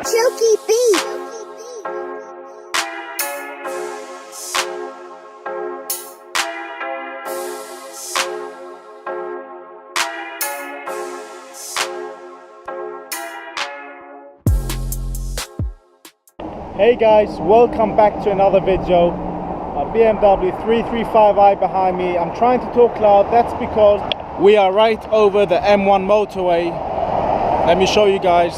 Silky Beat. Hey guys, welcome back to another video. A BMW 335i behind me. I'm trying to talk loud, that's because we are right over the M1 motorway. Let me show you guys.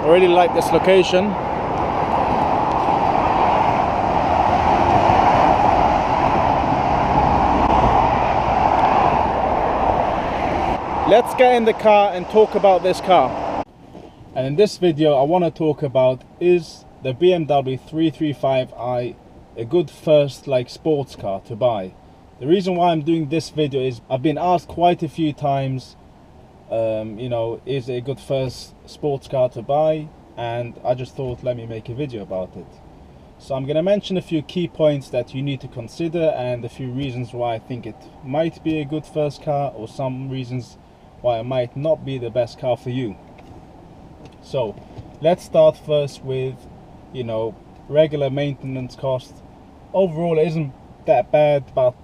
I really like this location. Let's get in the car and talk about this car. And in this video I want to talk about, is the BMW 335i a good first sports car to buy? The reason why I'm doing this video is I've been asked quite a few times, is it a good first sports car to buy? And I just thought, let me make a video about it. So I'm going to mention a few key points that you need to consider and a few reasons why I think it might be a good first car, or some reasons why it might not be the best car for you. So let's start first with, regular maintenance cost. Overall it isn't that bad, but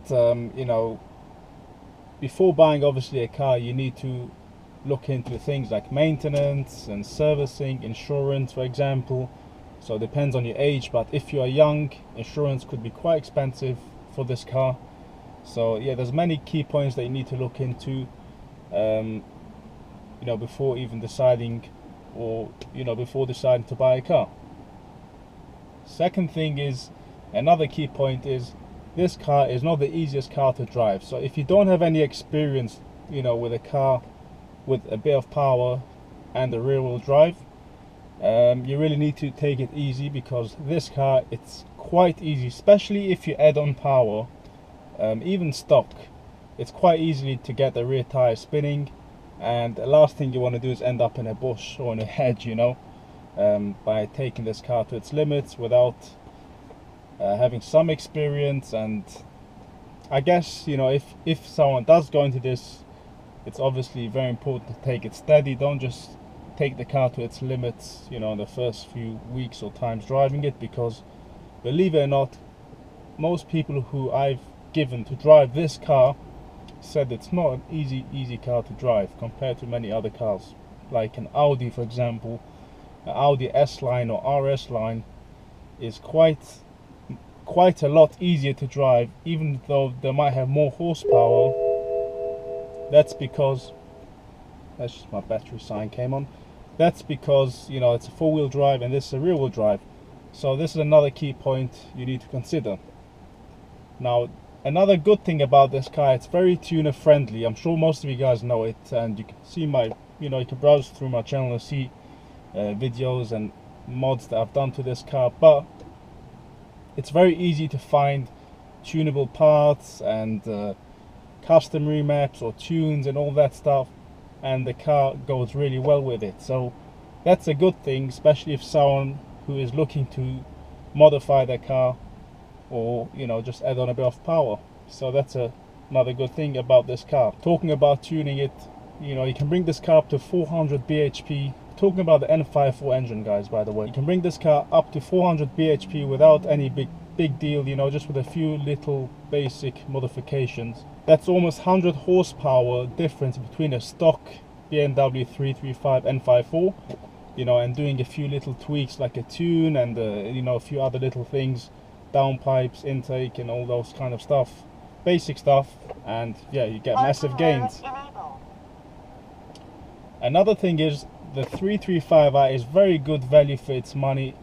before buying obviously a car, you need to look into things like maintenance and servicing, insurance for example. So it depends on your age, but if you are young, insurance could be quite expensive for this car. So yeah, there's many key points that you need to look into before even deciding, or before deciding to buy a car. Second thing is, another key point is, this car is not the easiest car to drive. So if you don't have any experience with a car with a bit of power and a rear wheel drive, you really need to take it easy, because this car, it's quite easy, especially if you add on power. Even stock, it's quite easy to get the rear tire spinning, and the last thing you want to do is end up in a bush or in a hedge, by taking this car to its limits without having some experience. And I guess if someone does go into this, it's obviously very important to take it steady. Don't just take the car to its limits in the first few weeks or times driving it, because believe it or not, most people who I've given to drive this car said it's not an easy car to drive compared to many other cars, like an Audi for example. An Audi S line or RS line is quite a lot easier to drive, even though they might have more horsepower. That's because, that's just my battery sign came on. That's because it's a four-wheel drive and this is a rear-wheel drive. So this is another key point you need to consider. Now, another good thing about this car, it's very tuner friendly. I'm sure most of you guys know it, and you can see my, you can browse through my channel and see videos and mods that I've done to this car. But it's very easy to find tunable parts and custom remaps or tunes and all that stuff, and the car goes really well with it. So that's a good thing, especially if someone who is looking to modify their car, or just add on a bit of power. So that's another good thing about this car. Talking about tuning it, you can bring this car up to 400 bhp. Talking about the N54 engine, guys, by the way, you can bring this car up to 400 bhp without any big deal, just with a few little basic modifications. That's almost 100 horsepower difference between a stock BMW 335 N54, and doing a few little tweaks like a tune and a few other little things, downpipes, intake and all those kind of stuff, basic stuff, and yeah, you get massive gains. Another thing is, the 335i is very good value for its money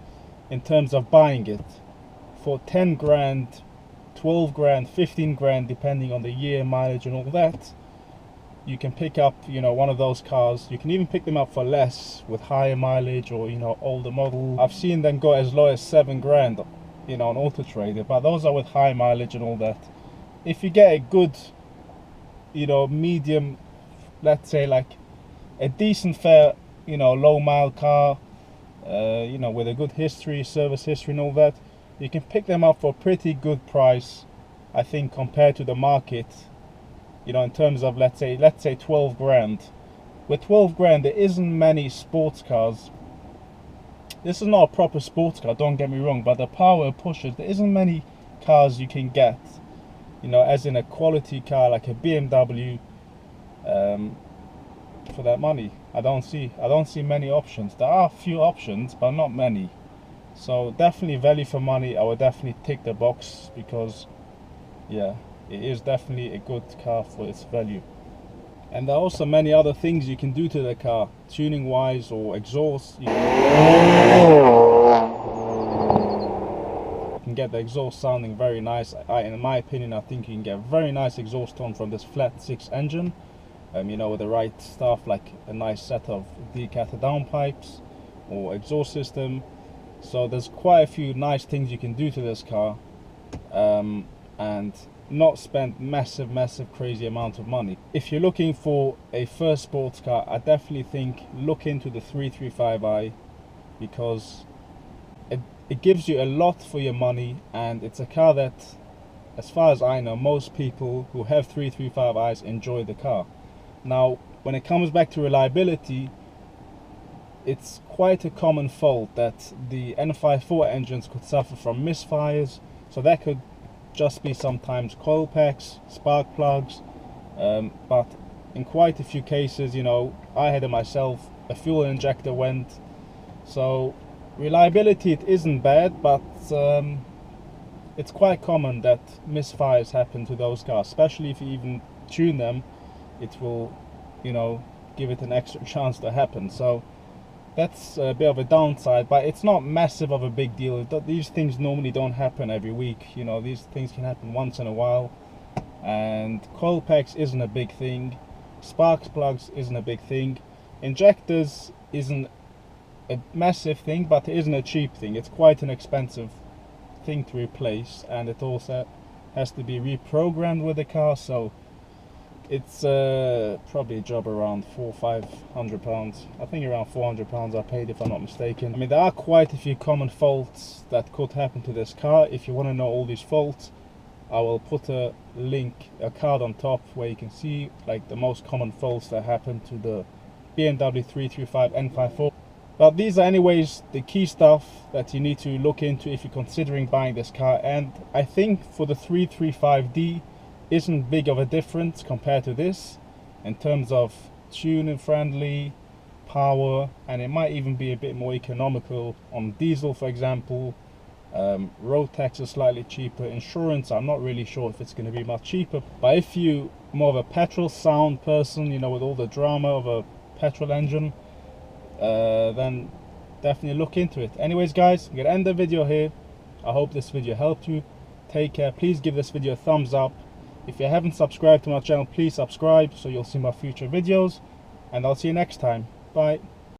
in terms of buying it. For 10 grand, 12 grand, 15 grand, depending on the year, mileage and all that, you can pick up one of those cars. You can even pick them up for less with higher mileage, or older model. I've seen them go as low as 7 grand on Auto Trader, but those are with high mileage and all that. If you get a good medium, let's say like a decent fair low mile car, with a good history, service history and all that, you can pick them up for a pretty good price, I think, compared to the market, in terms of let's say 12 grand. with 12 grand, there isn't many sports cars. This is not a proper sports car, don't get me wrong, but the power it pushes, there isn't many cars you can get, you know, as in a quality car like a BMW, for that money. I don't see many options. There are a few options, but not many. So definitely value for money. I would definitely tick the box, because yeah, it is definitely a good car for its value. And there are also many other things you can do to the car, tuning wise or exhaust. You can get the exhaust sounding very nice. In my opinion, I think you can get very nice exhaust tone from this flat 6 engine. You know, with the right stuff, like a nice set of decathered downpipes or exhaust system. So there's quite a few nice things you can do to this car, and not spend massive crazy amount of money. If you're looking for a first sports car, I definitely think look into the 335i, because it gives you a lot for your money, and it's a car that, as far as I know, most people who have 335i's enjoy the car. Now, when it comes back to reliability, it's quite a common fault that the N54 engines could suffer from misfires. So that could just be sometimes coil packs, spark plugs, but in quite a few cases, you know, I had it myself, a fuel injector went. So reliability, it isn't bad, but it's quite common that misfires happen to those cars, especially if you even tune them. It will, you know, give it an extra chance to happen. So that's a bit of a downside, but it's not massive of a big deal. These things normally don't happen every week, you know, these things can happen once in a while. And coil packs isn't a big thing, spark plugs isn't a big thing, injectors isn't a massive thing, but it isn't a cheap thing. It's quite an expensive thing to replace, and it also has to be reprogrammed with the car. So it's probably a job around £400-500. I think around £400 I paid, if I'm not mistaken. I mean, there are quite a few common faults that could happen to this car. If you want to know all these faults, I will put a link, a card on top, where you can see like the most common faults that happen to the BMW 335 N54. But these are anyways the key stuff that you need to look into if you're considering buying this car. And I think for the 335D, isn't big of a difference compared to this in terms of tuning friendly, power, and it might even be a bit more economical on diesel, for example. Road tax is slightly cheaper. Insurance, I'm not really sure if it's going to be much cheaper, but if you more of a petrol sound person, you know, with all the drama of a petrol engine, then definitely look into it. Anyways guys, I'm gonna end the video here. I hope this video helped you. Take care. Please give this video a thumbs up. If you haven't subscribed to my channel, please subscribe so you'll see my future videos, and I'll see you next time. Bye.